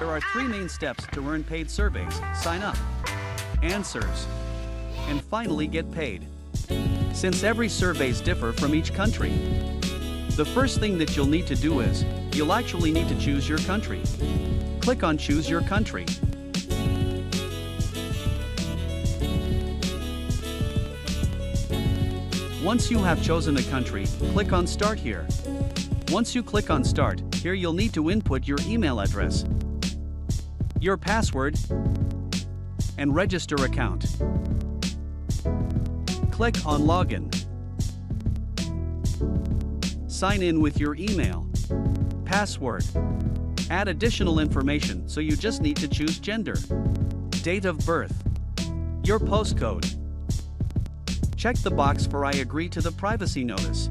There are three main steps to earn paid surveys: sign up, answers, and finally get paid. Since every surveys differ from each country, the first thing that you'll need to do is, you'll actually need to choose your country. Click on Choose Your Country. Once you have chosen a country, click on Start here. Once you click on Start, here you'll need to input your email address, your password, and register account. Click on Login. Sign in with your email, password. Add additional information, so you just need to choose gender, date of birth, your postcode. Check the box for I agree to the privacy notice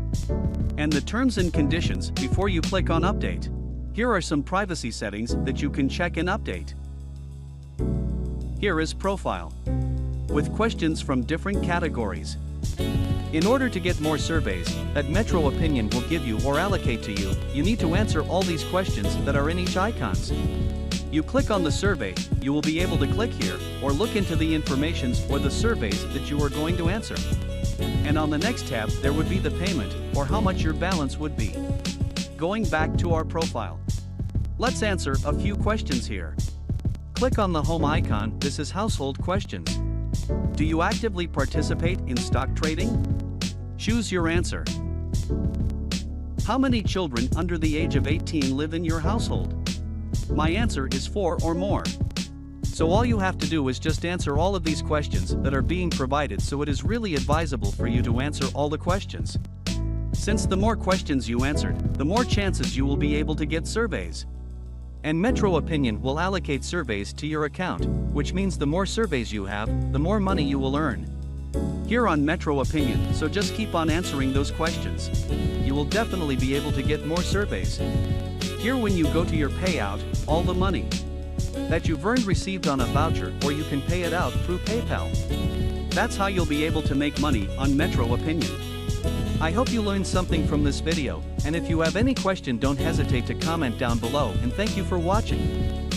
and the terms and conditions before you click on Update. Here are some privacy settings that you can check and update. Here is Profile, with questions from different categories. In order to get more surveys that Metro Opinion will give you or allocate to you, you need to answer all these questions that are in each icons. You click on the survey, you will be able to click here or look into the informations or the surveys that you are going to answer. And on the next tab, there would be the payment or how much your balance would be. Going back to our profile, let's answer a few questions here. Click on the home icon. This is household questions. Do you actively participate in stock trading? Choose your answer. How many children under the age of 18 live in your household? My answer is 4 or more. So all you have to do is just answer all of these questions that are being provided, so it is really advisable for you to answer all the questions. Since the more questions you answered, the more chances you will be able to get surveys. And Metro Opinion will allocate surveys to your account, which means the more surveys you have, the more money you will earn. Here on Metro Opinion, so just keep on answering those questions. You will definitely be able to get more surveys. Here when you go to your payout, all the money that you've earned received on a voucher, or you can pay it out through PayPal. That's how you'll be able to make money on Metro Opinion. I hope you learned something from this video, and if you have any question, don't hesitate to comment down below, and thank you for watching.